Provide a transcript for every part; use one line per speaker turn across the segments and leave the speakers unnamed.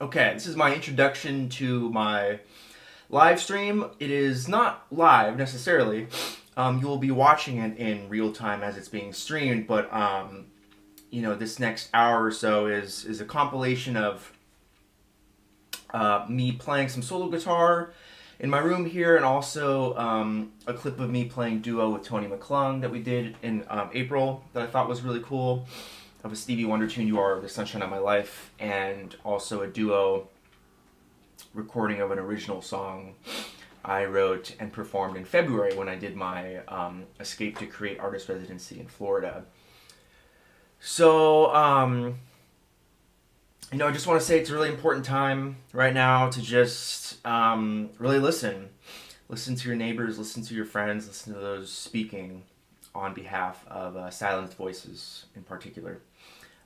Okay, this is my introduction to my live stream. It is not live necessarily. You will be watching it in real time as it's being streamed, but this next hour or so is a compilation of me playing some solo guitar in my room here, and also a clip of me playing duo with Tony McClung that we did in April that I thought was really cool, of a Stevie Wonder tune, "You Are the Sunshine of My Life," and also a duo recording of an original song I wrote and performed in February when I did my Escape to Create artist residency in Florida. So, I just want to say it's a really important time right now to just really listen. Listen to your neighbors, listen to your friends, listen to those speaking on behalf of silenced voices in particular.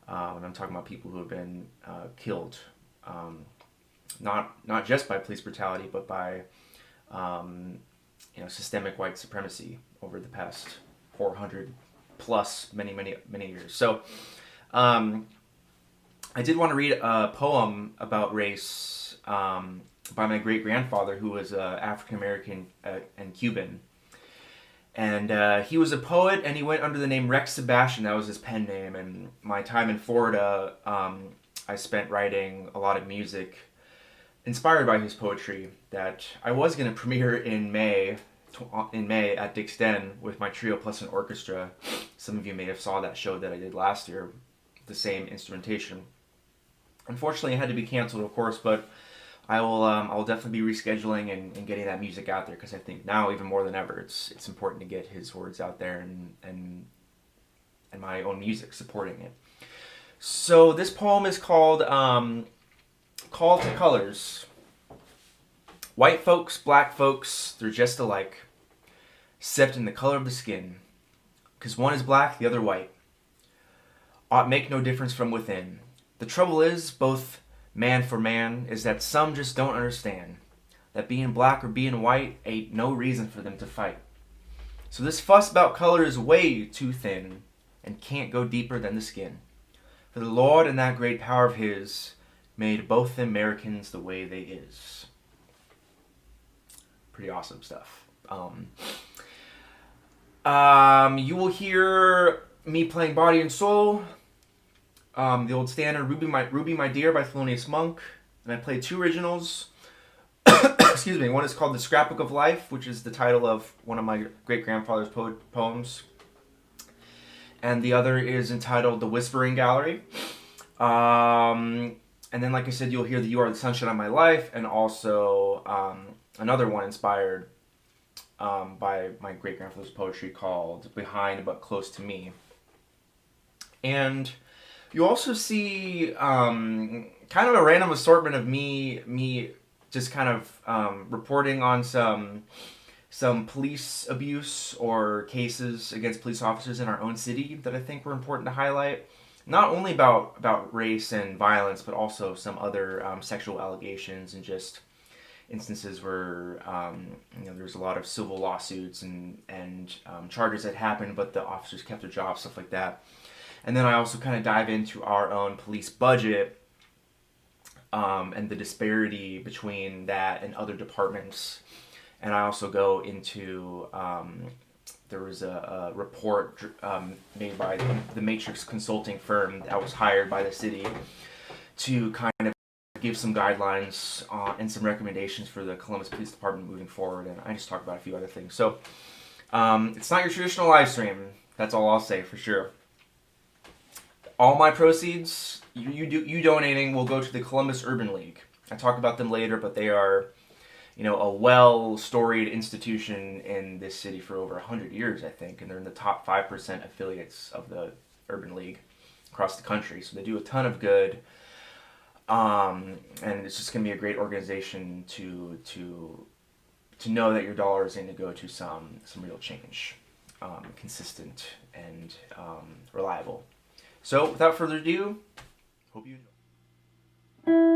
And I'm talking about people who have been killed, not just by police brutality, but by systemic white supremacy over the past 400 plus many years. So I did want to read a poem about race by my great grandfather, who was African American and Cuban. And he was a poet, and he went under the name Rex Sebastian. That was his pen name. And my time in Florida, I spent writing a lot of music inspired by his poetry that I was going to premiere in May at Dick's Den with my trio plus an orchestra. Some of you may have saw that show that I did last year, the same instrumentation. Unfortunately, it had to be canceled, of course, but I will definitely be rescheduling and getting that music out there, because I think now even more than ever it's important to get his words out there and my own music supporting it. So this poem is called Call to Colors. White folks, black folks, they're just alike, except in the color of the skin. 'Cause one is black, the other white. Ought make no difference from within. The trouble is, both man for man, is that some just don't understand that being black or being white ain't no reason for them to fight. So this fuss about color is way too thin and can't go deeper than the skin. For the Lord and that great power of his made both the Americans the way they is. Pretty awesome stuff. You will hear me playing Body and Soul, the old standard Ruby My Dear by Thelonious Monk, and I played two originals. Excuse me. One is called The Scrapbook of Life, which is the title of one of my great-grandfather's poems, and the other is entitled The Whispering Gallery. And then, like I said, you'll hear the You Are the Sunshine of My Life, and also another one inspired by my great-grandfather's poetry called Behind But Close to Me. And you also see kind of a random assortment of me just kind of reporting on some police abuse or cases against police officers in our own city that I think were important to highlight. Not only about race and violence, but also some other sexual allegations and just instances where there's a lot of civil lawsuits and charges that happened, but the officers kept their jobs, stuff like that. And then I also kind of dive into our own police budget and the disparity between that and other departments. And I also go into, there was a report made by the Matrix consulting firm that was hired by the city to kind of give some guidelines and some recommendations for the Columbus Police Department moving forward. And I just talked about a few other things. So it's not your traditional live stream. That's all I'll say for sure. All my proceeds, you donating, will go to the Columbus Urban League. I talk about them later, but they are, a well-storied institution in this city for over 100 years, I think, and they're in the top 5% affiliates of the Urban League across the country. So they do a ton of good, and it's just going to be a great organization to know that your dollar is going to go to some real change, consistent and reliable. So, without further ado, hope you enjoy.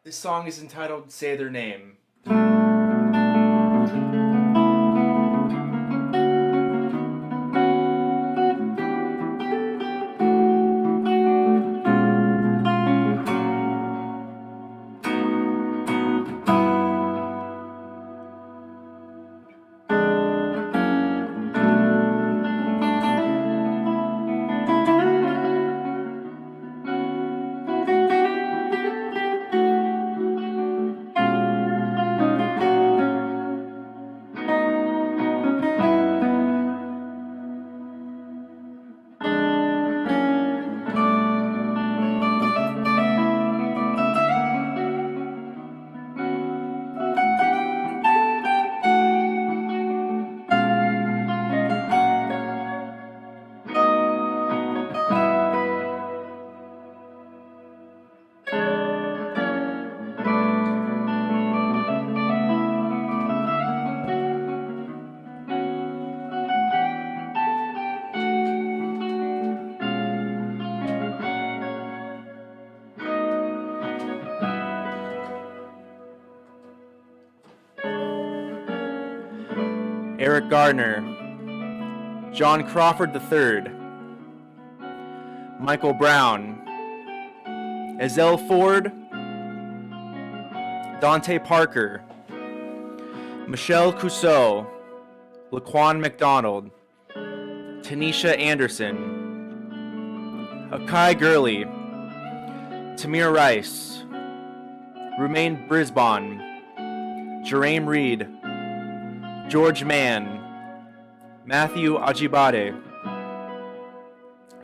This song is entitled Say Their Name. Eric Gardner, John Crawford III, Michael Brown, Ezell Ford, Dante Parker, Michelle Cusseau, Laquan McDonald, Tanisha Anderson, Akai Gurley, Tamir Rice, Rumain Brisbane, Jerame Reed, George Mann, Matthew Ajibade,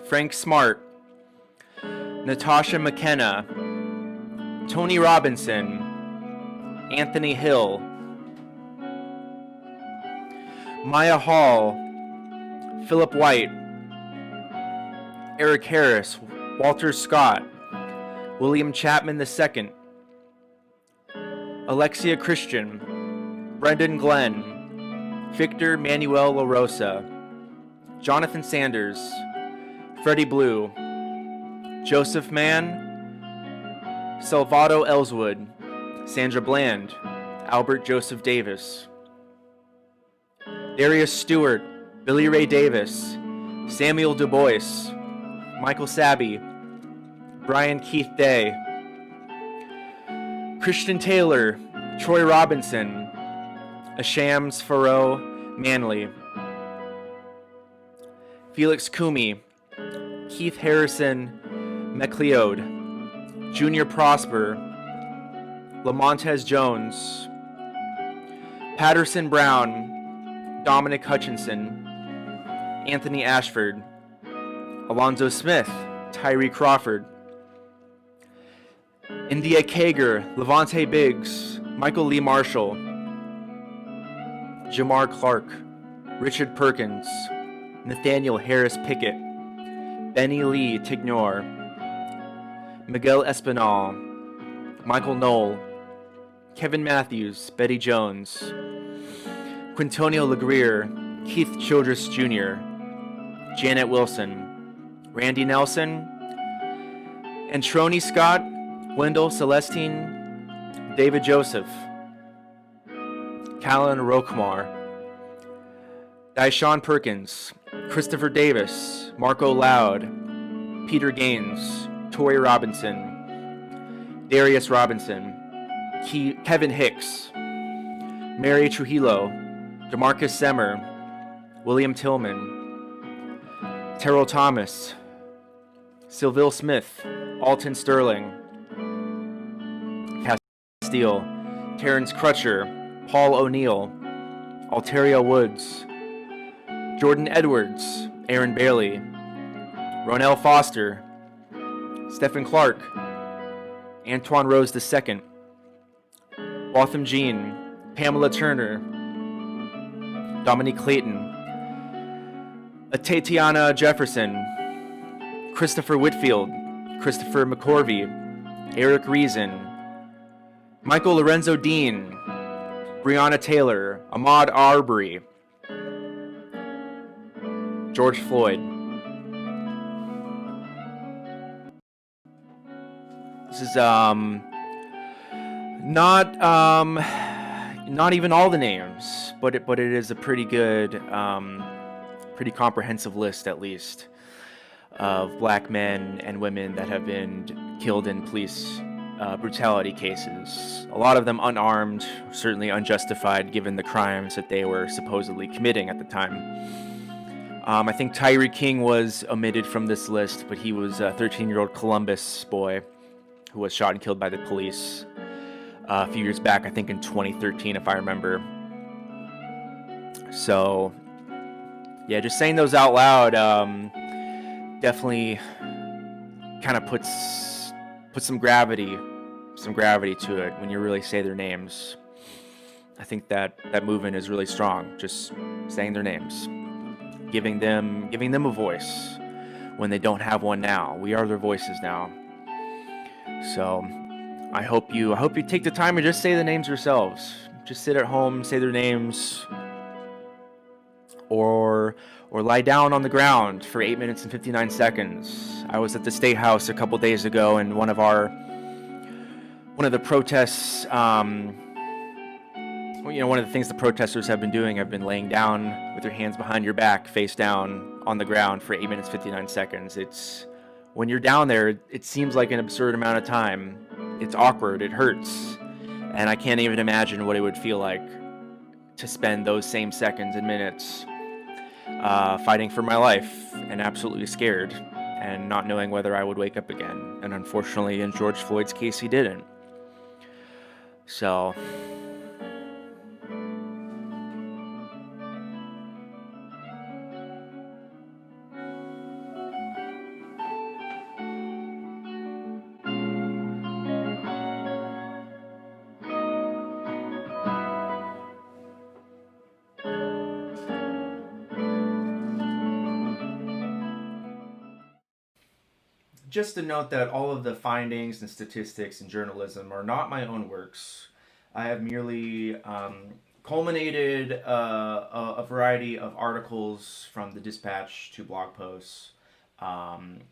Frank Smart, Natasha McKenna, Tony Robinson, Anthony Hill, Maya Hall, Philip White, Eric Harris, Walter Scott, William Chapman II, Alexia Christian, Brendan Glenn, Victor Manuel La Rosa, Jonathan Sanders, Freddie Blue, Joseph Mann, Salvado Ellswood, Sandra Bland, Albert Joseph Davis, Darius Stewart, Billy Ray Davis, Samuel Du Bois, Michael Sabby, Brian Keith Day, Christian Taylor, Troy Robinson, Ashams Farrow Manley, Felix Kumi, Keith Harrison McLeod, Junior Prosper, Lamontez Jones, Patterson Brown, Dominic Hutchinson, Anthony Ashford, Alonzo Smith, Tyree Crawford, India Kager, Levante Biggs, Michael Lee Marshall, Jamar Clark, Richard Perkins, Nathaniel Harris Pickett, Benny Lee Tignor, Miguel Espinal, Michael Knoll, Kevin Matthews, Betty Jones, Quintonio Legrier, Keith Childress Jr., Janet Wilson, Randy Nelson, Antroni Scott, Wendell Celestine, David Joseph, Callan Roquemar, Daishawn Perkins, Christopher Davis, Marco Loud, Peter Gaines, Tori Robinson, Darius Robinson, Kevin Hicks, Mary Trujillo, DeMarcus Semmer, William Tillman, Terrell Thomas, Sylville Smith, Alton Sterling, Steele, Terrence Crutcher, Paul O'Neill, Alteria Woods, Jordan Edwards, Aaron Bailey, Ronell Foster, Stephen Clark, Antoine Rose II, Botham Jean, Pamela Turner, Dominique Clayton, Tatiana Jefferson, Christopher Whitfield, Christopher McCorvey, Eric Reason, Michael Lorenzo Dean, Breonna Taylor, Ahmaud Arbery, George Floyd. This is not even all the names, but it is a pretty good, pretty comprehensive list, at least, of black men and women that have been killed in police brutality cases. A lot of them unarmed, certainly unjustified given the crimes that they were supposedly committing at the time. I think Tyree King was omitted from this list, but he was a 13-year-old Columbus boy who was shot and killed by the police a few years back, I think in 2013, if I remember. So, yeah, just saying those out loud definitely kind of puts some gravity to it when you really say their names. I think that movement is really strong, just saying their names, giving them a voice when they don't have one now. We are their voices now. So I hope you take the time and just say the names yourselves. Just sit at home, say their names, or lie down on the ground for 8 minutes and 59 seconds. I was at the State House a couple days ago, and one of the protests, one of the things the protesters have been doing, have been laying down with your hands behind your back, face down on the ground for 8 minutes, 59 seconds. When you're down there, it seems like an absurd amount of time. It's awkward, it hurts, and I can't even imagine what it would feel like to spend those same seconds and minutes fighting for my life and absolutely scared and not knowing whether I would wake up again. And unfortunately, in George Floyd's case, he didn't. So just to note that all of the findings and statistics in journalism are not my own works. I have merely culminated a variety of articles from the Dispatch to blog posts and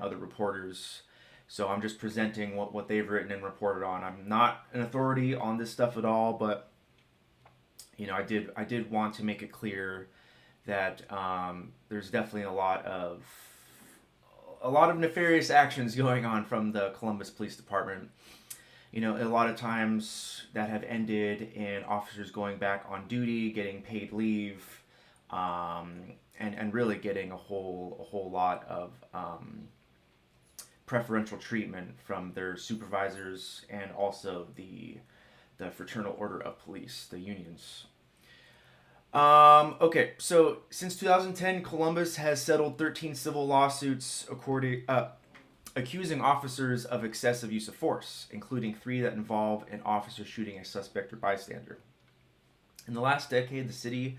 other reporters. So I'm just presenting what they've written and reported on. I'm not an authority on this stuff at all, but I did want to make it clear that there's definitely a lot of nefarious actions going on from the Columbus Police Department. A lot of times that have ended in officers going back on duty, getting paid leave, and really getting a whole lot of preferential treatment from their supervisors and also the Fraternal Order of Police, the unions. Okay, so since 2010, Columbus has settled 13 civil lawsuits accusing officers of excessive use of force, including 3 that involve an officer shooting a suspect or bystander. In the last decade, the city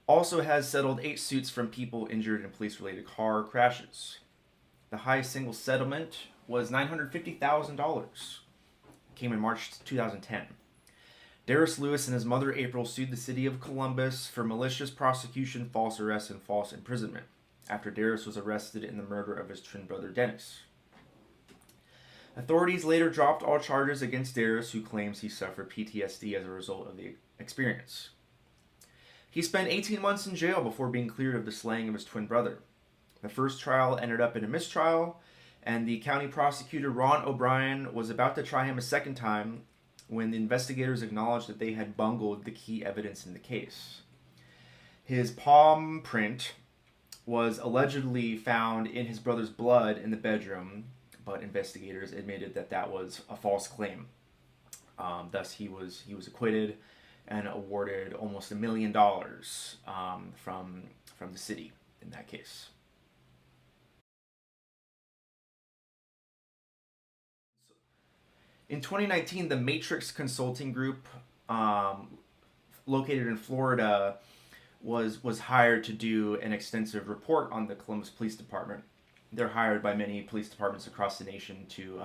also has settled 8 suits from people injured in police-related car crashes. The highest single settlement was $950,000. Came in March 2010. Darius Lewis and his mother April sued the city of Columbus for malicious prosecution, false arrest, and false imprisonment after Darius was arrested in the murder of his twin brother Dennis. Authorities later dropped all charges against Darius, who claims he suffered PTSD as a result of the experience. He spent 18 months in jail before being cleared of the slaying of his twin brother. The first trial ended up in a mistrial, and the county prosecutor Ron O'Brien was about to try him a second time when the investigators acknowledged that they had bungled the key evidence in the case. His palm print was allegedly found in his brother's blood in the bedroom, but investigators admitted that was a false claim. Thus, he was acquitted and awarded almost $1 million from the city in that case. In 2019, the Matrix Consulting Group, located in Florida, was hired to do an extensive report on the Columbus Police Department. They're hired by many police departments across the nation to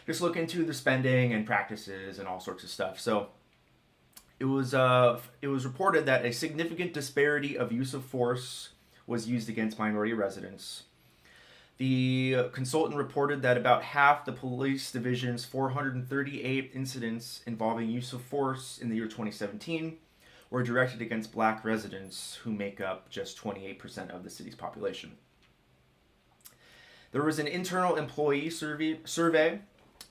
just look into the spending and practices and all sorts of stuff. So it was reported that a significant disparity of use of force was used against minority residents. The consultant reported that about half the police division's 438 incidents involving use of force in the year 2017 were directed against black residents, who make up just 28% of the city's population. There was an internal employee survey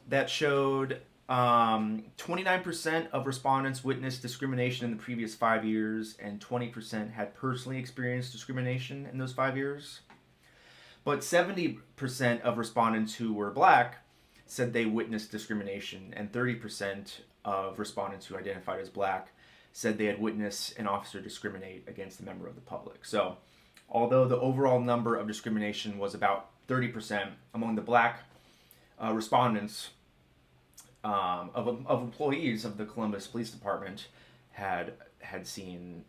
that showed 29% of respondents witnessed discrimination in the previous 5 years, and 20% had personally experienced discrimination in those 5 years. But 70% of respondents who were black said they witnessed discrimination, and 30% of respondents who identified as black said they had witnessed an officer discriminate against a member of the public. So, although the overall number of discrimination was about 30% among the black respondents of employees of the Columbus Police Department had seen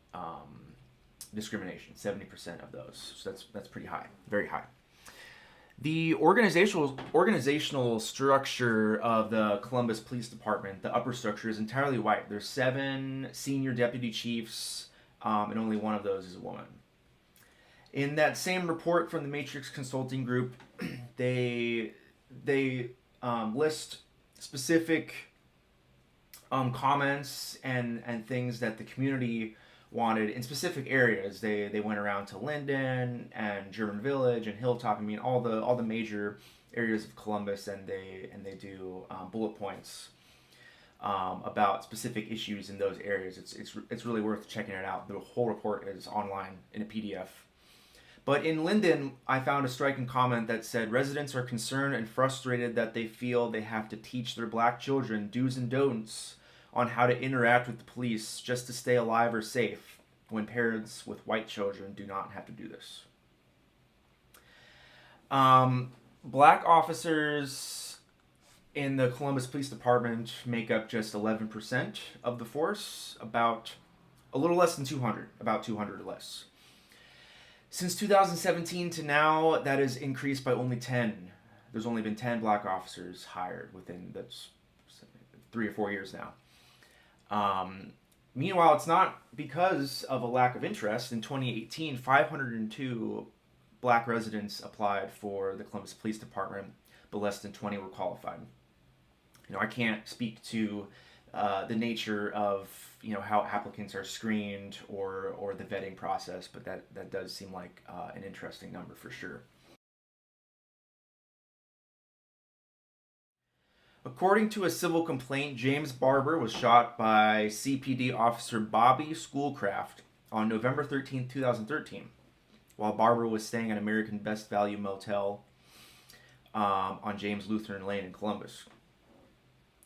discrimination. 70% of those. So that's pretty high, very high. The organizational structure of the Columbus Police Department, the upper structure, is entirely white. There's 7 senior deputy chiefs, and only one of those is a woman. In that same report from the Matrix Consulting Group, they list specific comments and things that the community wanted in specific areas. They went around to Linden and German Village and Hilltop. I mean, all the major areas of Columbus, and they do bullet points about specific issues in those areas. It's really worth checking it out. The whole report is online in a PDF. But in Linden, I found a striking comment that said residents are concerned and frustrated that they feel they have to teach their black children do's and don'ts on how to interact with the police just to stay alive or safe, when parents with white children do not have to do this. Black officers in the Columbus Police Department make up just 11% of the force, about a little less than 200, about 200 or less. Since 2017 to now, that has increased by only 10. There's only been 10 black officers hired within that's 3 or 4 years now. Meanwhile, it's not because of a lack of interest. In 2018, 502 black residents applied for the Columbus Police Department, but less than 20 were qualified. I can't speak to the nature of how applicants are screened or the vetting process, but that does seem like an interesting number for sure. According to a civil complaint, James Barber was shot by CPD officer Bobby Schoolcraft on November 13, 2013, while Barber was staying at American Best Value Motel on James Lutheran Lane in Columbus.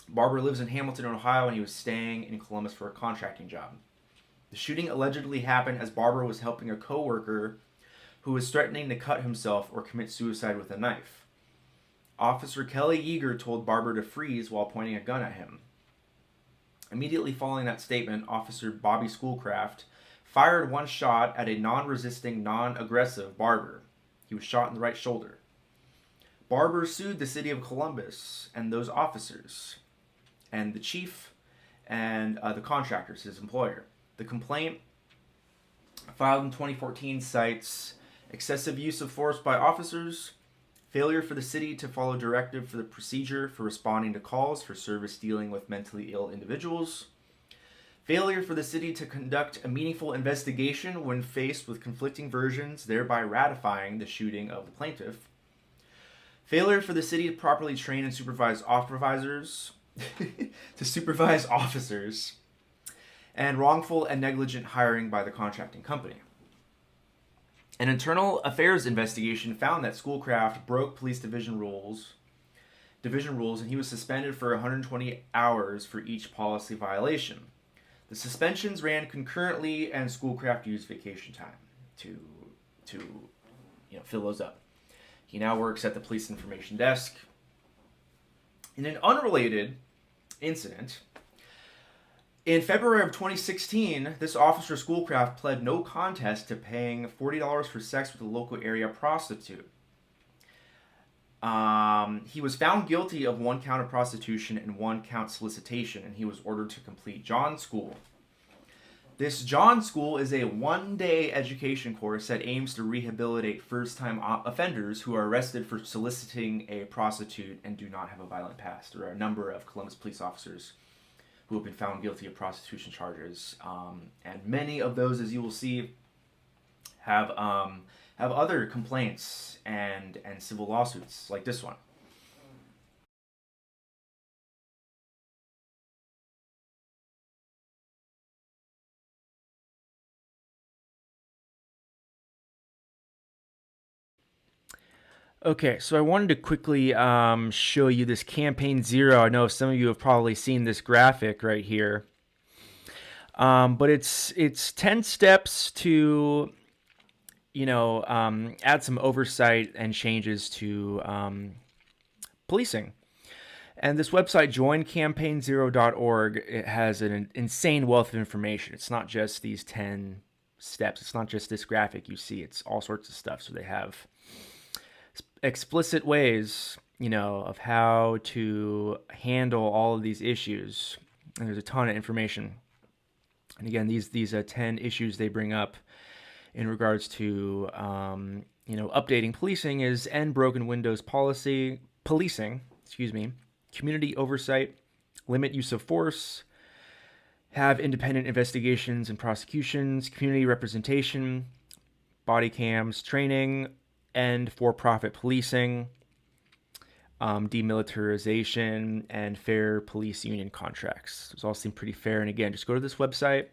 Barber lives in Hamilton, Ohio, and he was staying in Columbus for a contracting job. The shooting allegedly happened as Barber was helping a co-worker who was threatening to cut himself or commit suicide with a knife. Officer Kelly Yeager told Barber to freeze while pointing a gun at him. Immediately following that statement, Officer Bobby Schoolcraft fired one shot at a non-resisting, non-aggressive Barber. He was shot in the right shoulder. Barber sued the city of Columbus and those officers, and the chief and the contractors, his employer. The complaint, filed in 2014, cites excessive use of force by officers, failure for the city to follow directive for the procedure for responding to calls for service dealing with mentally ill individuals, failure for the city to conduct a meaningful investigation when faced with conflicting versions, thereby ratifying the shooting of the plaintiff, failure for the city to properly train and supervise officers, and wrongful and negligent hiring by the contracting company. An internal affairs investigation found that Schoolcraft broke police division rules division rules, and he was suspended for 120 hours for each policy violation. The suspensions ran concurrently, and Schoolcraft used vacation time to fill those up. He now works at the police information desk. In an unrelated incident, in February of 2016, this officer Schoolcraft pled no contest to paying $40 for sex with a local area prostitute. He was found guilty of 1 count of prostitution and 1 count solicitation, and he was ordered to complete John School. This John School is a 1-day education course that aims to rehabilitate first-time offenders who are arrested for soliciting a prostitute and do not have a violent past. There are a number of Columbus police officers who have been found guilty of prostitution charges, and many of those, as you will see, have other complaints and civil lawsuits like this one. Okay, so I wanted to quickly show you this Campaign Zero. I know some of you have probably seen this graphic right here, but it's 10 steps to add some oversight and changes to policing. And this website, joincampaignzero.org, it has an insane wealth of information. It's not just these 10 steps. It's not just this graphic you see. It's all sorts of stuff. So they have explicit ways, of how to handle all of these issues. And there's a ton of information. And again, these 10 issues they bring up in regards to updating policing is end broken windows policing, community oversight, limit use of force, have independent investigations and prosecutions, community representation, body cams, training, end for-profit policing, demilitarization, and fair police union contracts. Those all seem pretty fair. And again, just go to this website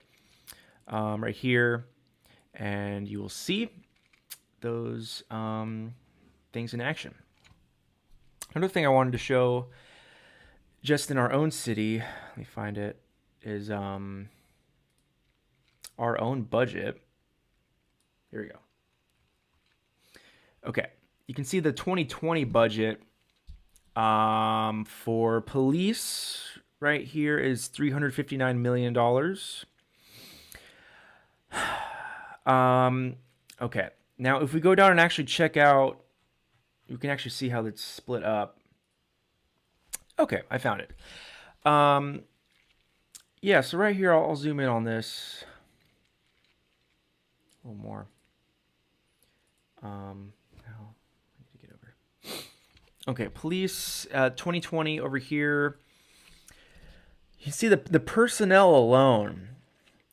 right here, and you will see those things in action. Another thing I wanted to show just in our own city, let me find it, is our own budget. Here we go. Okay, you can see the 2020 budget for police right here is $359 million. Okay, now if we go down and actually check out, you can actually see how that's split up. Okay, I found it. Yeah, so right here, I'll zoom in on this a little more. Now, I need to get over. Okay, police 2020 over here. You see the personnel alone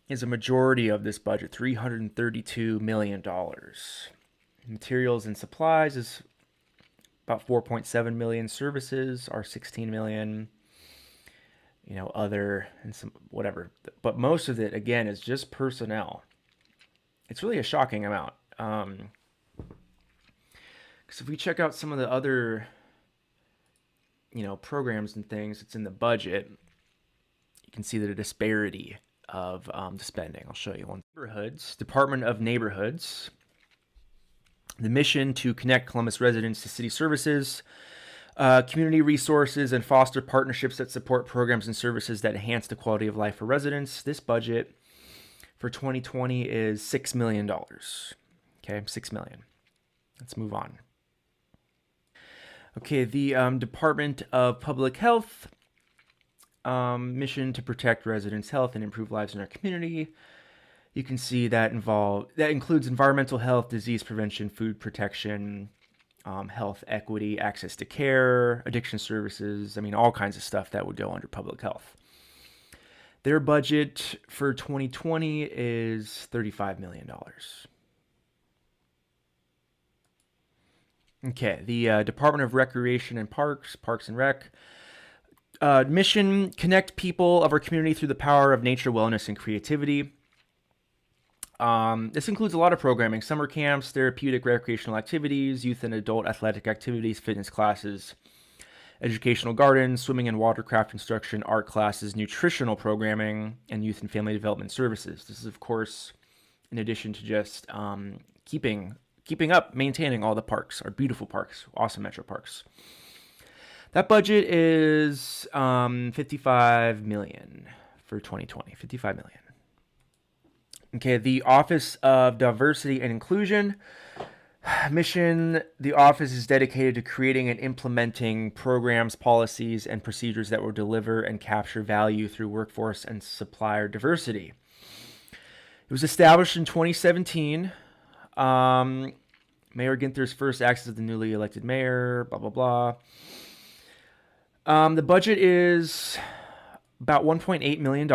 is a majority of this budget, $332 million. Materials and supplies is about 4.7 million. Services are 16 million. Other and some whatever. But most of it, again, is just personnel. It's really a shocking amount. Because if we check out some of the other, programs and things that's in the budget, you can see the disparity of the spending. I'll show you one. Neighborhoods, Department of Neighborhoods. The mission to connect Columbus residents to city services, community resources, and foster partnerships that support programs and services that enhance the quality of life for residents. This budget for 2020 is $6 million. Okay, $6 million. Let's move on. Okay, the Department of Public Health, mission to protect residents' health and improve lives in our community. You can see that includes environmental health, disease prevention, food protection, health equity, access to care, addiction services. All kinds of stuff that would go under public health. Their budget for 2020 is $35 million. Okay, the Department of Recreation and Parks and Rec. Mission, connect people of our community through the power of nature, wellness, and creativity. This includes a lot of programming: summer camps, therapeutic recreational activities, youth and adult athletic activities, fitness classes, educational gardens, swimming and watercraft instruction, art classes, nutritional programming, and youth and family development services. This is, of course, in addition to just keeping up, maintaining all the parks, our beautiful parks, awesome metro parks. That budget is $55 million for 2020. $55 million. Okay, the Office of Diversity and Inclusion. Mission: the office is dedicated to creating and implementing programs, policies, and procedures that will deliver and capture value through workforce and supplier diversity. It was established in 2017. Mayor Ginther's first acts as the newly elected mayor, blah, blah, blah. The budget is about $1.8 million.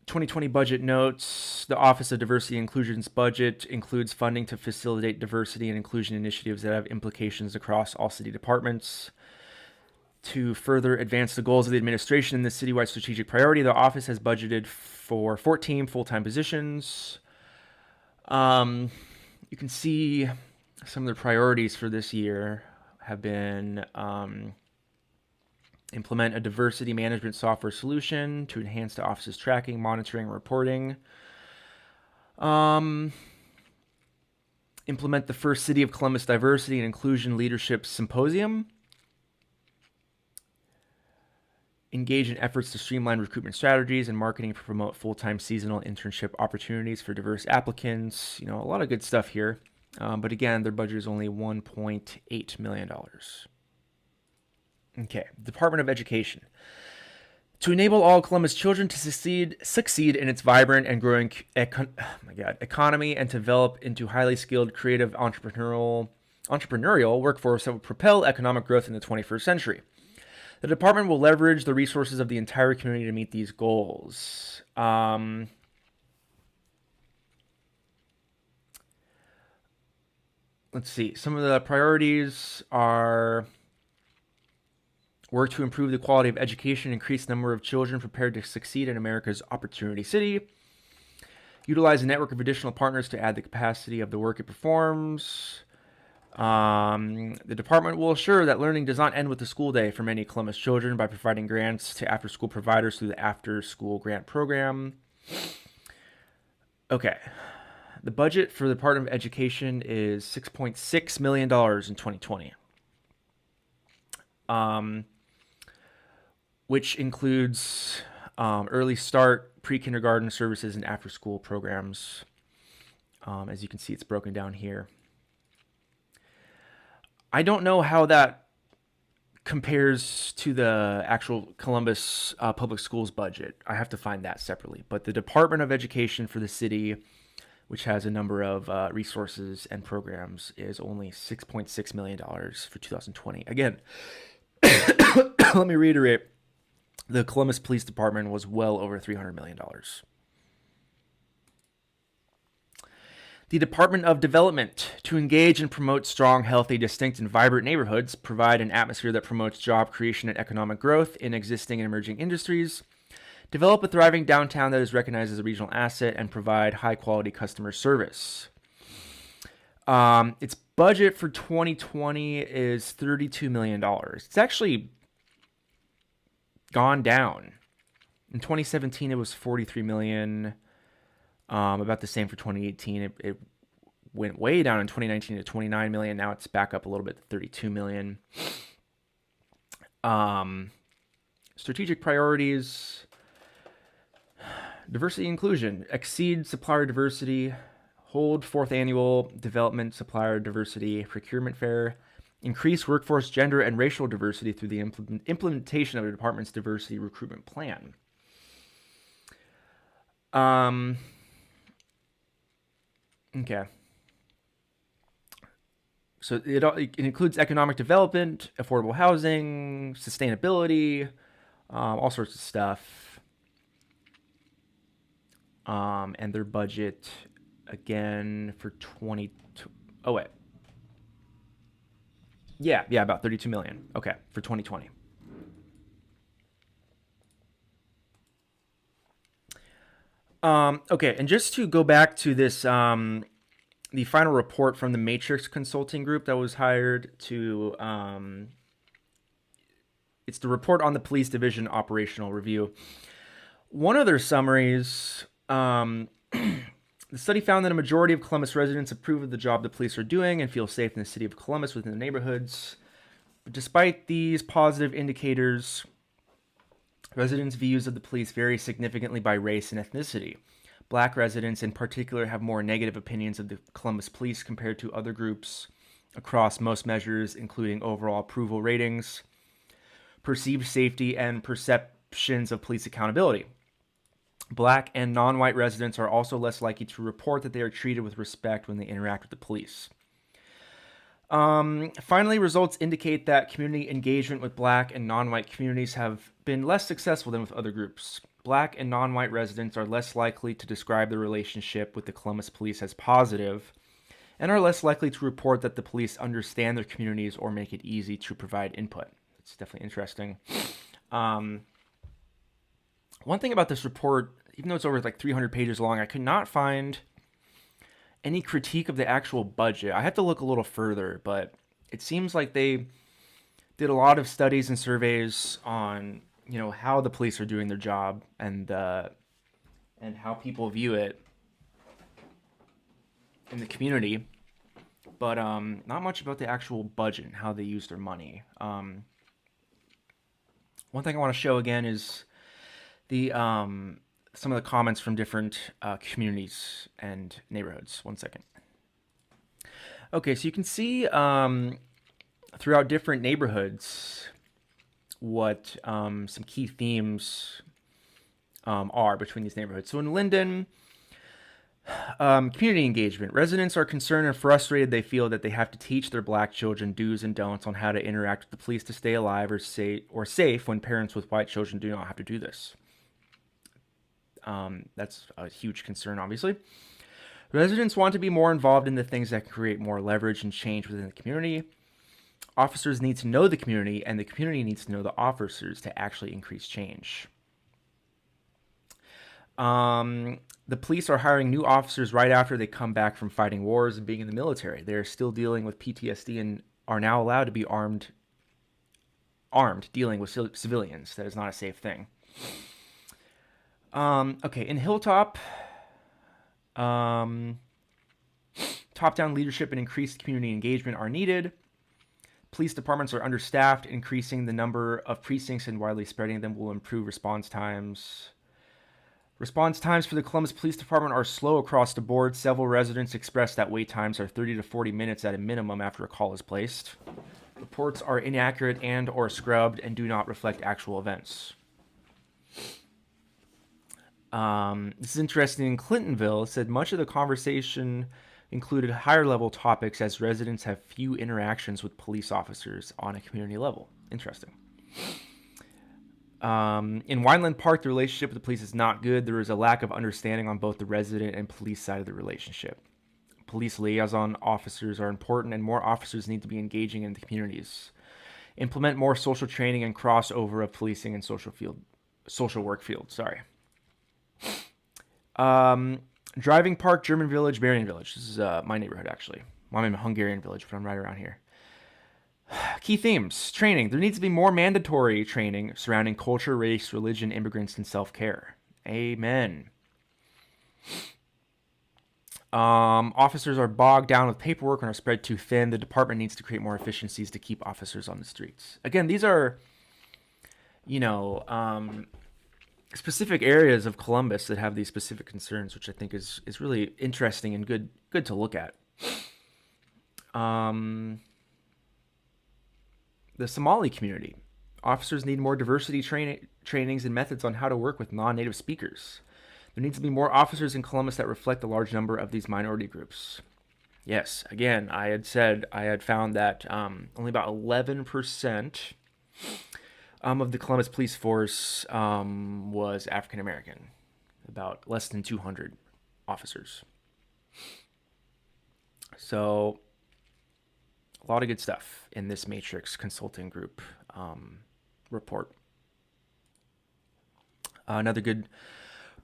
2020 budget notes: the Office of Diversity and Inclusion's budget includes funding to facilitate diversity and inclusion initiatives that have implications across all city departments. To further advance the goals of the administration in this citywide strategic priority, the office has budgeted for 14 full-time positions. You can see some of the priorities for this year have been implement a diversity management software solution to enhance the office's tracking, monitoring, and reporting. Implement the first City of Columbus Diversity and Inclusion Leadership Symposium. Engage in efforts to streamline recruitment strategies and marketing to promote full-time seasonal internship opportunities for diverse applicants. A lot of good stuff here. But again, their budget is only $1.8 million. Okay, Department of Education. To enable all Columbus children to succeed in its vibrant and growing economy and to develop into highly skilled, creative, entrepreneurial workforce that will propel economic growth in the 21st century. The department will leverage the resources of the entire community to meet these goals. Let's see. Some of the priorities are: work to improve the quality of education, increase the number of children prepared to succeed in America's Opportunity City. Utilize a network of additional partners to add the capacity of the work it performs. The department will assure that learning does not end with the school day for many Columbus children by providing grants to after-school providers through the after-school grant program. Okay. The budget for the Department of Education is $6.6 million in 2020. Which includes early start, pre-kindergarten services, and after-school programs. As you can see, it's broken down here. I don't know how that compares to the actual Columbus Public Schools budget. I have to find that separately. But the Department of Education for the city, which has a number of resources and programs, is only $6.6 million for 2020. Again, let me reiterate. The Columbus Police Department was well over $300 million. The Department of Development. To engage and promote strong, healthy, distinct, and vibrant neighborhoods, provide an atmosphere that promotes job creation and economic growth in existing and emerging industries, develop a thriving downtown that is recognized as a regional asset, and provide high-quality customer service. Its budget for 2020 is $32 million. It's actually gone down. In 2017, it was $43 million. About the same for 2018. It went way down in 2019 to $29 million. Now it's back up a little bit to $32 million. Strategic priorities: diversity and inclusion, exceed supplier diversity, hold 4th annual development supplier diversity procurement fair, increase workforce gender and racial diversity through the implementation of the department's diversity recruitment plan. Okay. So it includes economic development, affordable housing, sustainability, all sorts of stuff. And their budget, again, for 20... Oh, wait. Yeah, about $32 million. Okay, for 2020. Okay, and just to go back to this the final report from the Matrix Consulting Group that was hired to, it's the report on the Police Division Operational Review. One of their summaries, the study found that a majority of Columbus residents approve of the job the police are doing and feel safe in the city of Columbus within the neighborhoods. But despite these positive indicators, residents' views of the police vary significantly by race and ethnicity. Black residents in particular have more negative opinions of the Columbus police compared to other groups across most measures, including overall approval ratings, perceived safety, and perceptions of police accountability. Black and non-white residents are also less likely to report that they are treated with respect when they interact with the police. Finally, results indicate that community engagement with Black and non-white communities have been less successful than with other groups. Black and non-white residents are less likely to describe their relationship with the Columbus police as positive and are less likely to report that the police understand their communities or make it easy to provide input. It's definitely interesting. One thing about this report, even though it's over like 300 pages long, I could not find any critique of the actual budget. I have to look a little further, but it seems like they did a lot of studies and surveys on, how the police are doing their job and how people view it in the community, but not much about the actual budget and how they use their money. One thing I want to show again is the some of the comments from different communities and neighborhoods. One second. Okay, so you can see throughout different neighborhoods what some key themes are between these neighborhoods. So in Linden, community engagement. Residents are concerned and frustrated. They feel that they have to teach their Black children do's and don'ts on how to interact with the police to stay alive or safe when parents with white children do not have to do this. That's a huge concern, obviously. Residents want to be more involved in the things that can create more leverage and change within the community. Officers need to know the community, and the community needs to know the officers to actually increase change. The police are hiring new officers right after they come back from fighting wars and being in the military. They're still dealing with PTSD and are now allowed to be armed dealing with civilians. That is not a safe thing. Okay, in Hilltop, top-down leadership and increased community engagement are needed. Police departments are understaffed. Increasing the number of precincts and widely spreading them will improve response times. Response times for the Columbus Police Department are slow across the board. Several residents expressed that wait times are 30 to 40 minutes at a minimum after a call is placed. Reports are inaccurate and or scrubbed and do not reflect actual events. This is interesting. In Clintonville, it said much of the conversation included higher level topics as residents have few interactions with police officers on a community level. Interesting. In Wineland Park, the relationship with the police is not good. There is a lack of understanding on both the resident and police side of the relationship. Police liaison officers are important, and more officers need to be engaging in the communities. Implement more social training and crossover of policing and social work fields. Driving Park, German Village, Marion Village. This is my neighborhood, actually. I'm in Hungarian Village, but I'm right around here. Key themes. Training. There needs to be more mandatory training surrounding culture, race, religion, immigrants, and self-care. Amen. Officers are bogged down with paperwork and are spread too thin. The department needs to create more efficiencies to keep officers on the streets. Again, these are, specific areas of Columbus that have these specific concerns, which I think is really interesting and good to look at. The Somali community. Officers need more diversity trainings and methods on how to work with non-native speakers. There needs to be more officers in Columbus that reflect the large number of these minority groups. Yes, again, I had found that only about 11% of the Columbus police force was African American, about less than 200 officers. So a lot of good stuff in this Matrix Consulting Group report. Another good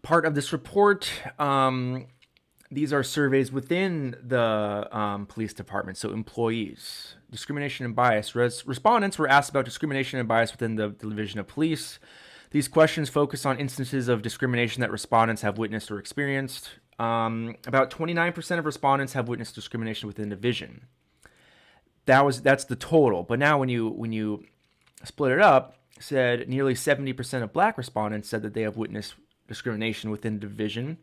part of this report, these are surveys within the police department, so employees. Discrimination and bias. Respondents were asked about discrimination and bias within the division of police. These questions focus on instances of discrimination that respondents have witnessed or experienced. About 29% of respondents have witnessed discrimination within the division. That's the total. But now when you split it up, said nearly 70% of black respondents said that they have witnessed discrimination within the division,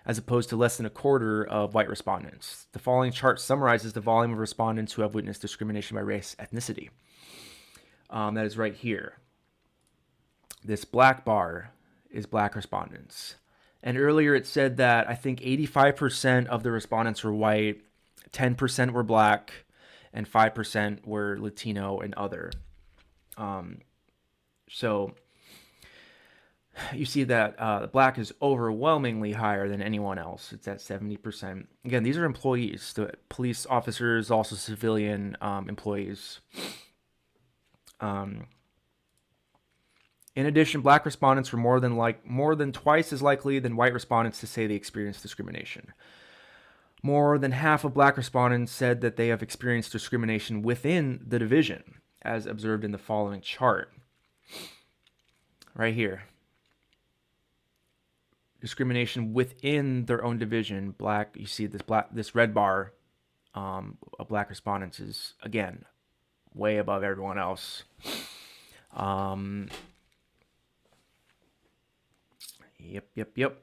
as opposed to less than a quarter of white respondents. The following chart summarizes the volume of respondents who have witnessed discrimination by race, ethnicity. That is right here. This black bar is black respondents. And earlier it said that I think 85% of the respondents were white, 10% were black, and 5% were Latino and other. So you see that black is overwhelmingly higher than anyone else. It's at 70%. Again, these are employees, the police officers, also civilian employees. In addition, black respondents were more than twice as likely than white respondents to say they experienced discrimination. More than half of black respondents said that they have experienced discrimination within the division, as observed in the following chart. Right here. Discrimination within their own division. Black, you see this red bar of black respondents is, again, way above everyone else. Yep.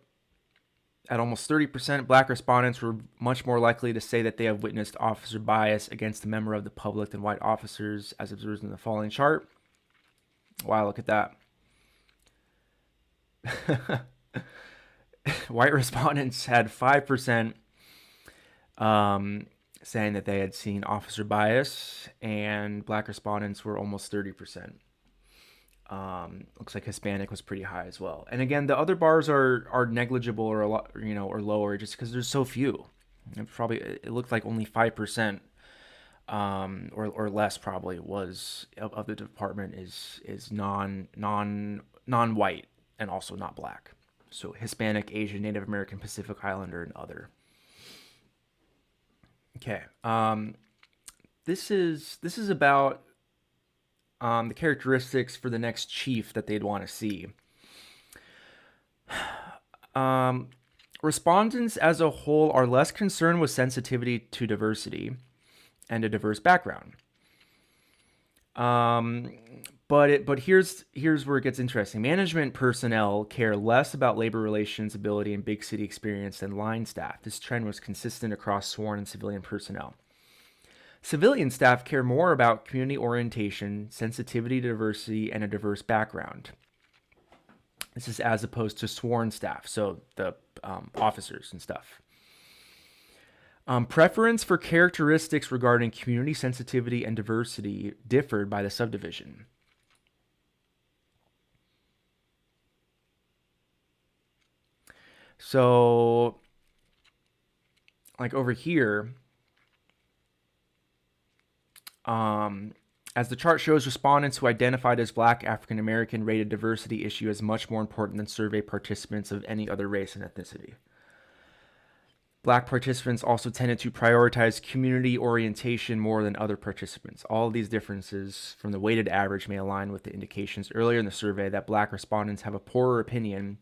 At almost 30%, black respondents were much more likely to say that they have witnessed officer bias against a member of the public than white officers, as observed in the following chart. Wow, look at that. White respondents had 5% saying that they had seen officer bias, and black respondents were almost 30%. Looks like Hispanic was pretty high as well. And again, the other bars are negligible or a lot, or lower, just because there's so few. It looked like only 5%, or less probably was of the department is non-white and also not black. So Hispanic, Asian, Native American, Pacific Islander, and other. Okay. This is about the characteristics for the next chief that they'd want to see. Respondents as a whole are less concerned with sensitivity to diversity and a diverse background. But here's where it gets interesting. Management personnel care less about labor relations ability and big city experience than line staff. This trend was consistent across sworn and civilian personnel. Civilian staff care more about community orientation, sensitivity to diversity, and a diverse background. This is as opposed to sworn staff, so the officers and stuff. Preference for characteristics regarding community sensitivity and diversity differed by the subdivision. So, like over here, as the chart shows, respondents who identified as Black African American rated diversity issue as much more important than survey participants of any other race and ethnicity. Black participants also tended to prioritize community orientation more than other participants. All of these differences from the weighted average may align with the indications earlier in the survey that Black respondents have a poorer opinion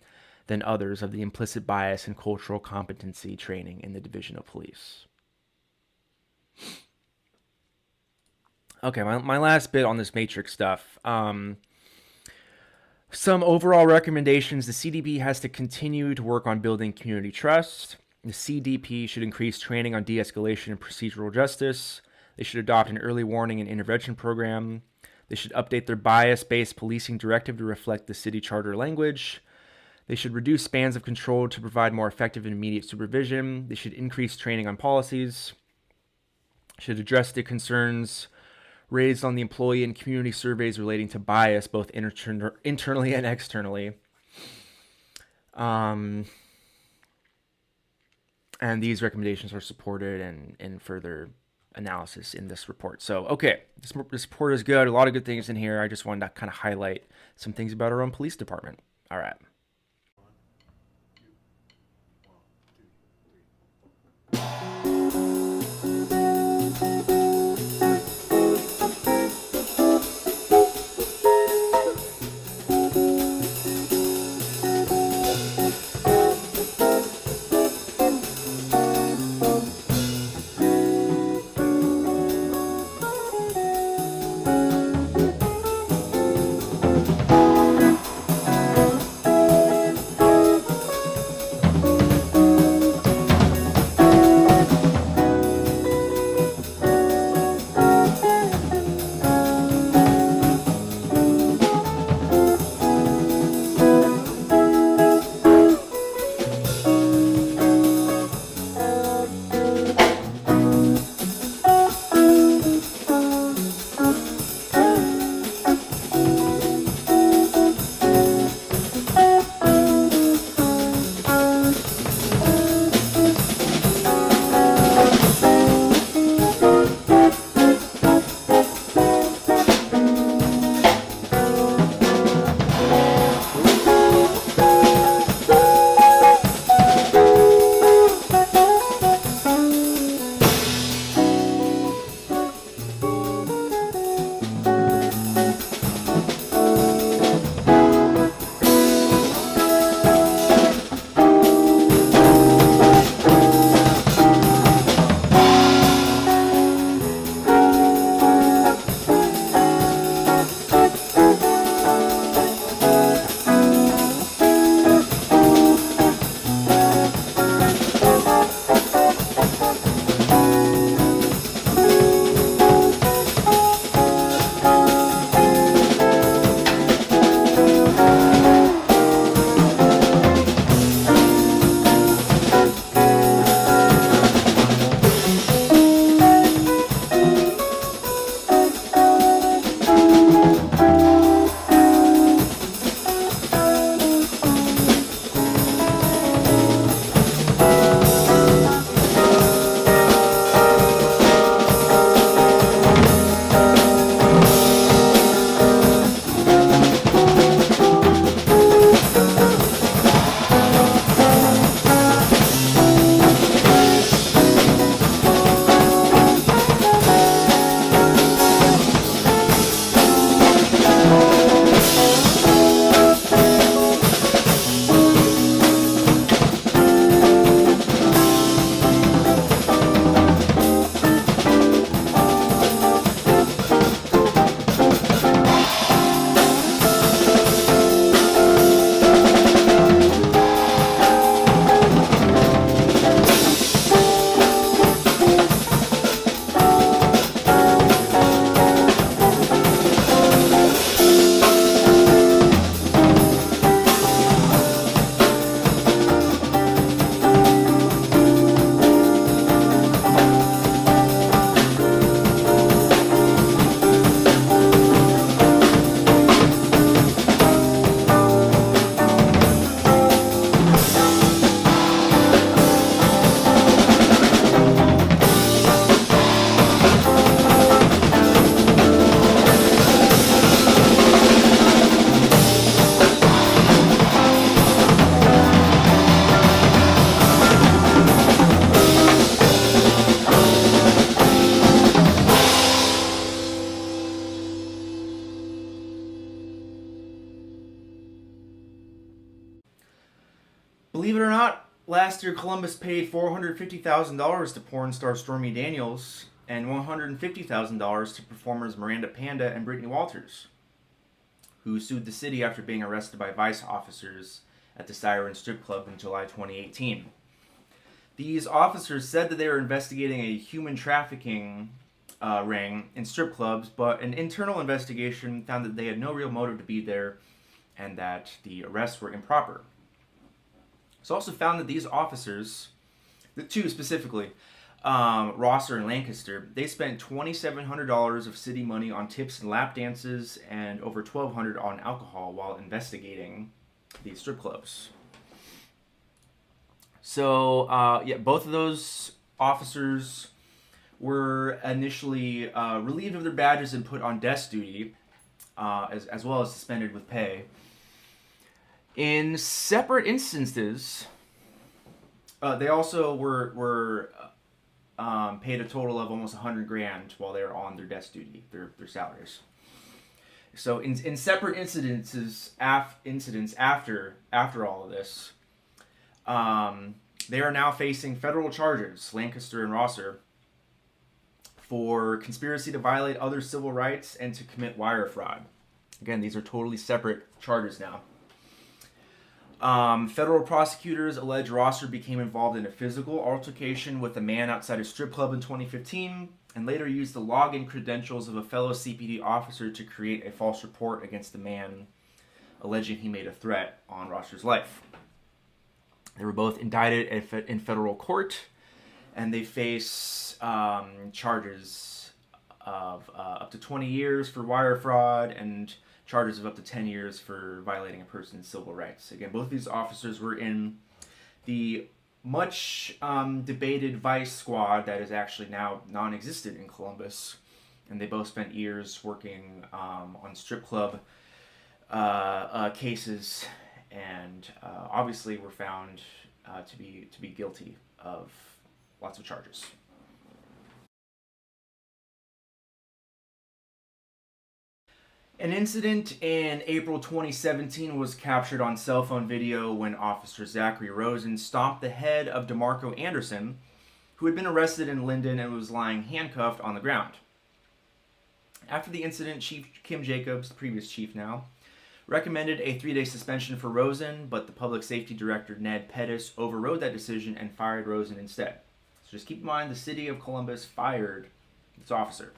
than others of the implicit bias and cultural competency training in the division of police. Okay, my last bit on this matrix stuff. Some overall recommendations. The CDP has to continue to work on building community trust. The CDP should increase training on de-escalation and procedural justice. They should adopt an early warning and intervention program. They should update their bias-based policing directive to reflect the city charter language. They should reduce spans of control to provide more effective and immediate supervision. They should increase training on policies. Should address the concerns raised on the employee and community surveys relating to bias, both internally and externally. And these recommendations are supported in further analysis in this report. So, okay, this report is good. A lot of good things in here. I just wanted to kind of highlight some things about our own police department. All right. Believe it or not, last year Columbus paid $450,000 to porn star Stormy Daniels and $150,000 to performers Miranda Panda and Brittany Walters, who sued the city after being arrested by Vice officers at the Siren Strip Club in July 2018. These officers said that they were investigating a human trafficking ring in strip clubs, but an internal investigation found that they had no real motive to be there and that the arrests were improper. It's also found that these officers, the two specifically, Rosser and Lancaster, they spent $2,700 of city money on tips and lap dances and over $1,200 on alcohol while investigating these strip clubs. So, both of those officers were initially relieved of their badges and put on desk duty, as well as suspended with pay. In separate instances, they also were paid a total of almost $100,000 while they were on their desk duty, their salaries. So in separate incidents after all of this, they are now facing federal charges, Lancaster and Rosser, for conspiracy to violate other civil rights and to commit wire fraud. Again, these are totally separate charges now. Federal prosecutors allege Rosser became involved in a physical altercation with a man outside a strip club in 2015 and later used the login credentials of a fellow CPD officer to create a false report against the man, alleging he made a threat on Rosser's life. They were both indicted in federal court, and they face charges of up to 20 years for wire fraud and charges of up to 10 years for violating a person's civil rights. Again, both of these officers were in the much debated Vice squad that is actually now non-existent in Columbus, and they both spent years working on strip club cases, and obviously were found to be guilty of lots of charges. An incident in April 2017 was captured on cell phone video when Officer Zachary Rosen stomped the head of DeMarco Anderson, who had been arrested in Linden and was lying handcuffed on the ground. After the incident, Chief Kim Jacobs, the previous chief now, recommended a 3-day suspension for Rosen, but the Public Safety Director Ned Pettis overrode that decision and fired Rosen instead. So just keep in mind, the city of Columbus fired its officer.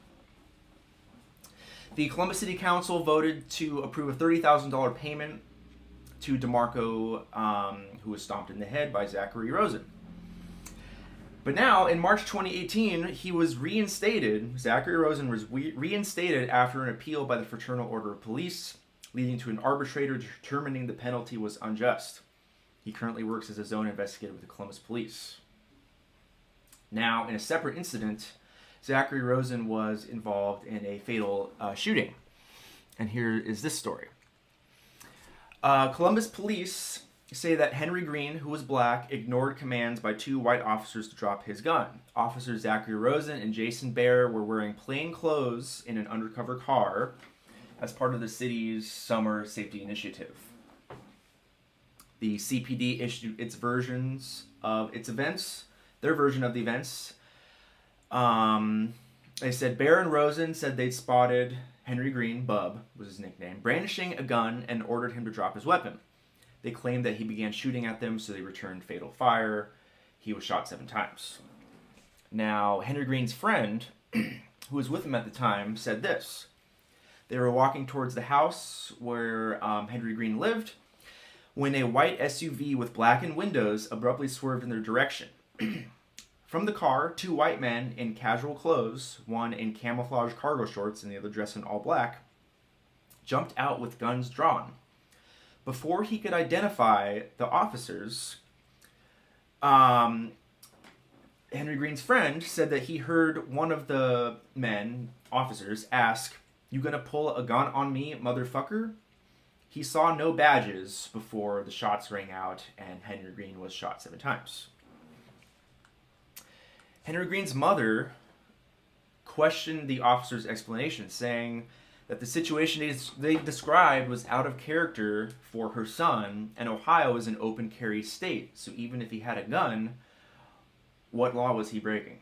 The Columbus City Council voted to approve a $30,000 payment to DeMarco, who was stomped in the head by Zachary Rosen. But now, in March 2018, he was reinstated. Zachary Rosen was reinstated after an appeal by the Fraternal Order of Police, leading to an arbitrator determining the penalty was unjust. He currently works as a zone investigator with the Columbus Police. Now, in a separate incident, Zachary Rosen was involved in a fatal shooting. And here is this story. Columbus police say that Henry Green, who was black, ignored commands by 2 white officers to drop his gun. Officers Zachary Rosen and Jason Bear were wearing plain clothes in an undercover car as part of the city's summer safety initiative. The CPD issued their version of the events. They said Bear and Rosen said they'd spotted Henry Green, Bub was his nickname, brandishing a gun and ordered him to drop his weapon. They claimed that he began shooting at them, so they returned fatal fire. He was shot 7 times. Now, Henry Green's friend, who was with him at the time, said this. They were walking towards the house where Henry Green lived when a white SUV with blackened windows abruptly swerved in their direction. From the car, 2 white men in casual clothes, one in camouflage cargo shorts and the other dressed in all black, jumped out with guns drawn. Before he could identify the officers, Henry Green's friend said that he heard one of the officers, ask, "You gonna pull a gun on me, motherfucker?" He saw no badges before the shots rang out and Henry Green was shot 7 times. Henry Green's mother questioned the officer's explanation, saying that the situation they described was out of character for her son, and Ohio is an open carry state. So even if he had a gun, what law was he breaking?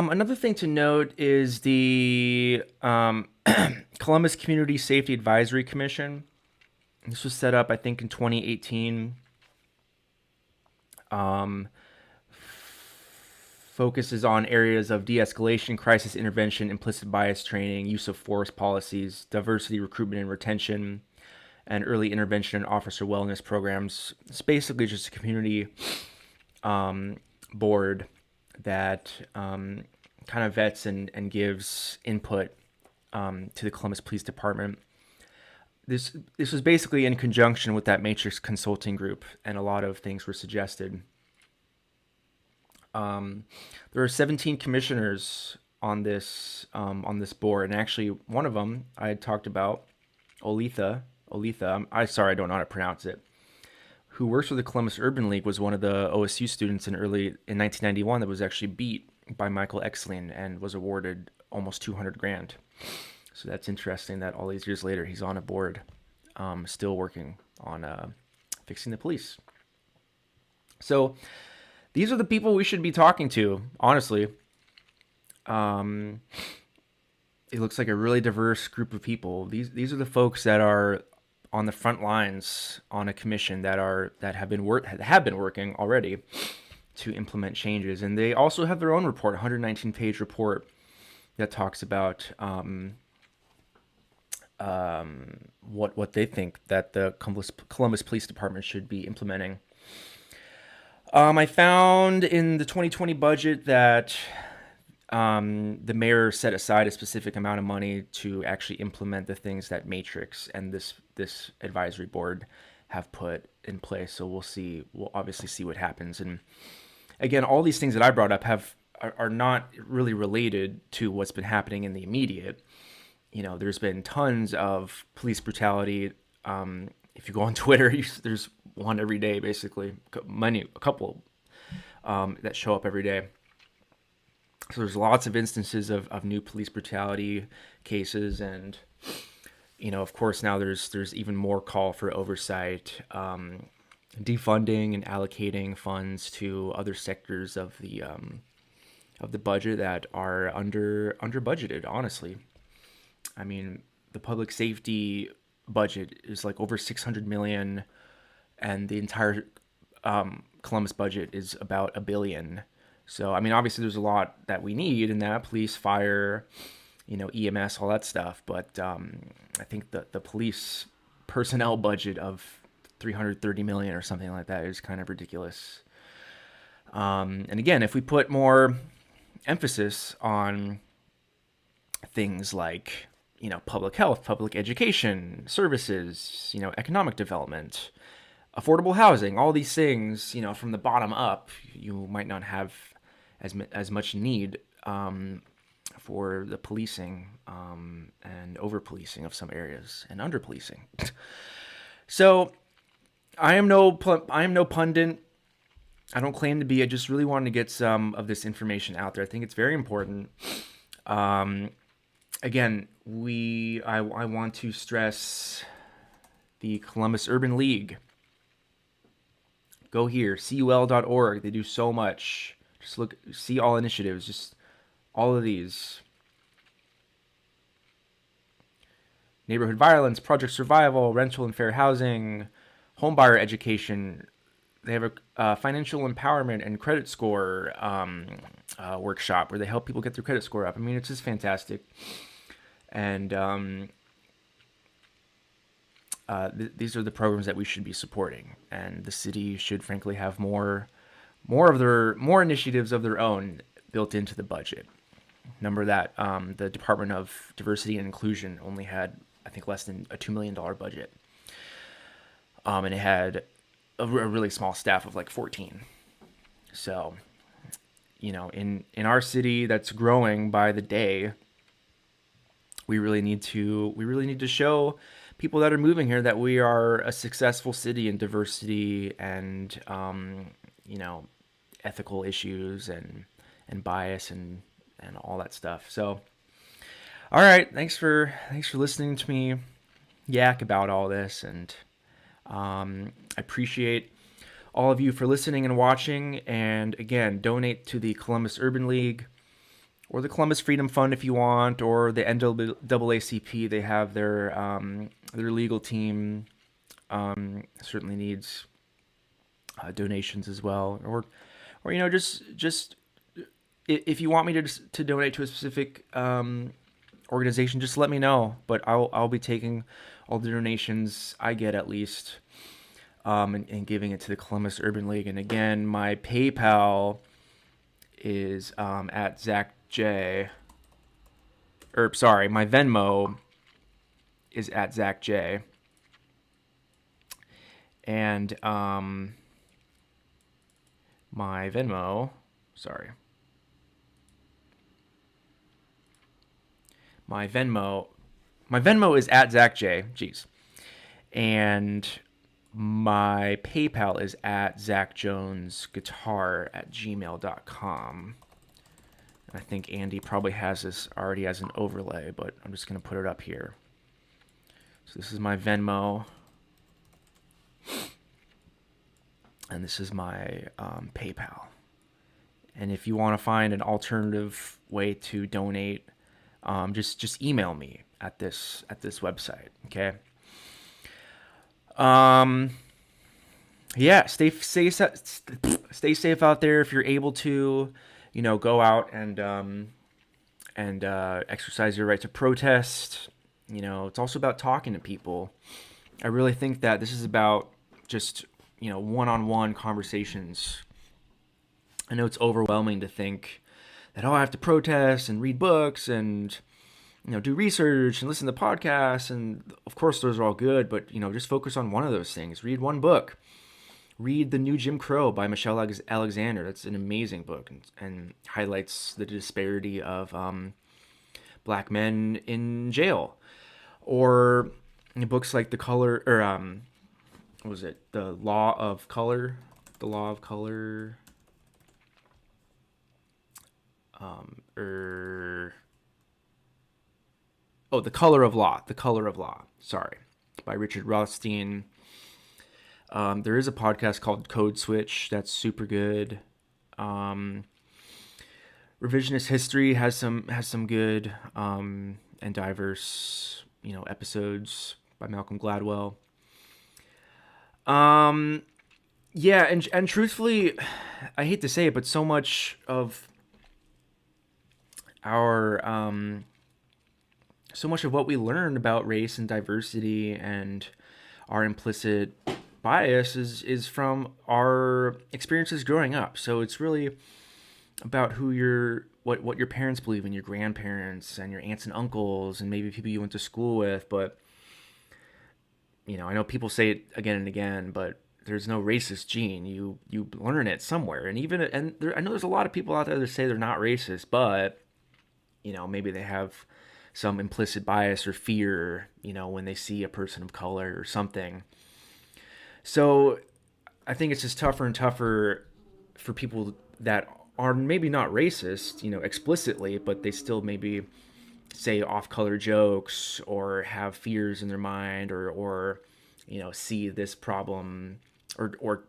Another thing to note is the Columbus Community Safety Advisory Commission. This was set up, I think, in 2018. Focuses on areas of de-escalation, crisis intervention, implicit bias training, use of force policies, diversity recruitment and retention, and early intervention and officer wellness programs. It's basically just a community board that kind of vets and gives input to the Columbus Police Department. This was basically in conjunction with that Matrix Consulting Group, and a lot of things were suggested. There are 17 commissioners on this board, and actually one of them I had talked about, Olitha. I'm sorry, I don't know how to pronounce it. Who works for the Columbus Urban League, was one of the OSU students in 1991 that was actually beat by Michael Exline and was awarded almost $200,000. So that's interesting that all these years later he's on a board, still working on fixing the police. So these are the people we should be talking to, honestly. It looks like a really diverse group of people. These are the folks that are on the front lines on a commission that have been working already. to implement changes. And they also have their own report, a 119-page report that talks about what they think that the Columbus Police Department should be implementing. I found in the 2020 budget that the mayor set aside a specific amount of money to actually implement the things that Matrix and this advisory board have put in place. So we'll obviously see what happens. And again, all these things that I brought up are not really related to what's been happening in the immediate. There's been tons of police brutality. If you go on Twitter, there's one every day, basically. A couple that show up every day. So there's lots of instances of new police brutality cases, and of course now there's even more call for oversight, defunding and allocating funds to other sectors of the budget that are under budgeted. Honestly, I mean, the public safety budget is like over $600 million, and the entire Columbus budget is about $1 billion. So, I mean, obviously there's a lot that we need in that: police, fire, EMS, all that stuff. But I think the police personnel budget of $330 million or something like that is kind of ridiculous. And again, if we put more emphasis on things like, public health, public education, services, economic development, affordable housing, all these things, from the bottom up, you might not have as much need for the policing and over-policing of some areas and under-policing. So I am no pundit. I don't claim to be. I just really wanted to get some of this information out there. I think it's very important. Again, I want to stress the Columbus Urban League. Go here, cul.org. They do so much. Just see all initiatives, just all of these. Neighborhood violence, project survival, rental and fair housing, homebuyer education. They have a financial empowerment and credit score workshop where they help people get their credit score up. I mean, it's just fantastic. And these are the programs that we should be supporting. And the city should, frankly, have more initiatives of their own built into the budget. Remember that the Department of Diversity and Inclusion only had, I think, less than a $2 million budget. And it had a really small staff of like 14. So, in our city that's growing by the day, we really need to show people that are moving here that we are a successful city in diversity and ethical issues and bias and all that stuff. So, all right, thanks for listening to me yak about all this, and I appreciate all of you for listening and watching. And again, donate to the Columbus Urban League or the Columbus Freedom Fund if you want, or the NAACP. They have their legal team certainly needs donations as well, or just if you want me to donate to a specific organization, just let me know. But I'll be taking all the donations I get, at least, and giving it to the Columbus Urban League. And again, my PayPal is at Zach J. My Venmo is at Zach J. And my Venmo is at Zach J. Jeez. And my PayPal is at zachjonesguitar@gmail.com. I think Andy probably has this already as an overlay, but I'm just going to put it up here. So this is my Venmo. And this is my PayPal. And if you want to find an alternative way to donate, just email me at this website. Okay. Yeah. stay safe out there if you're able to. Go out and exercise your right to protest. It's also about talking to people. I really think that this is about just one-on-one conversations. I know it's overwhelming to think that I have to protest and read books and do research and listen to podcasts, and of course those are all good, but just focus on one of those things. Read one book. Read The New Jim Crow by Michelle Alexander. That's an amazing book, and highlights the disparity of black men in jail. Or books like The Color, or what was it? The Law of Color. The Law of Color. The Color of Law. The Color of Law. Sorry, by Richard Rothstein. There is a podcast called Code Switch that's super good. Revisionist History has some good and diverse episodes by Malcolm Gladwell. Yeah, and truthfully, I hate to say it, but so much of what we learn about race and diversity and our implicit bias is from our experiences growing up. So it's really about what your parents believe in, your grandparents and your aunts and uncles and maybe people you went to school with. But I know people say it again and again, but there's no racist gene. You learn it somewhere, and I know there's a lot of people out there that say they're not racist, but maybe they have some implicit bias or fear, when they see a person of color or something. So I think it's just tougher and tougher for people that are maybe not racist, explicitly, but they still maybe say off-color jokes or have fears in their mind or see this problem or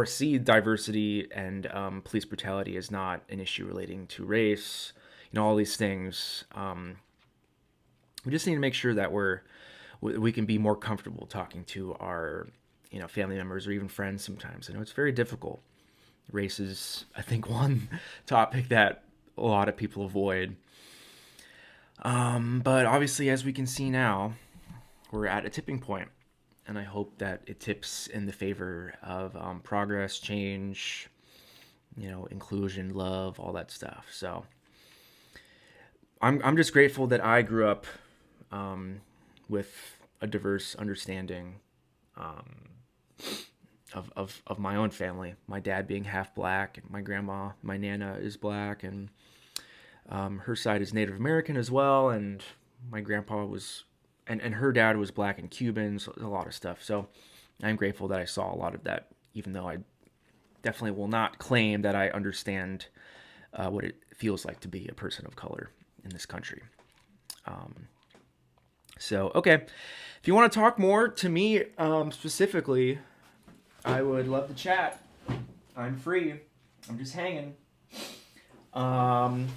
see diversity and police brutality as not an issue relating to race. All these things. We just need to make sure that we can be more comfortable talking to our family members or even friends sometimes. I know it's very difficult. Race is, I think, one topic that a lot of people avoid. But obviously, as we can see now, we're at a tipping point, and I hope that it tips in the favor of progress, change, inclusion, love, all that stuff. So I'm just grateful that I grew up with a diverse understanding of my own family. My dad being half black, and my grandma, my Nana, is black, and her side is Native American as well, and my grandpa was, and her dad was black and Cuban, so a lot of stuff. So I'm grateful that I saw a lot of that, even though I definitely will not claim that I understand what it feels like to be a person of color in this country. So, okay. If you want to talk more to me specifically, I would love to chat. I'm free. I'm just hanging. I'll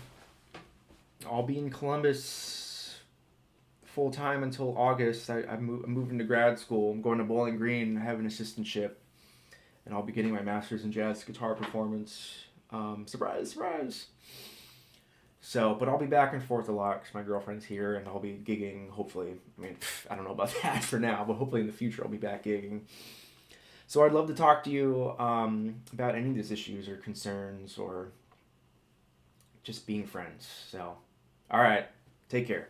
be in Columbus full time until August. I'm moving to grad school. I'm going to Bowling Green. I have an assistantship. And I'll be getting my master's in jazz guitar performance. Surprise, surprise. So, but I'll be back and forth a lot because my girlfriend's here, and I'll be gigging, hopefully. I mean, I don't know about that for now, but hopefully in the future I'll be back gigging. So I'd love to talk to you about any of these issues or concerns or just being friends. So, all right, take care.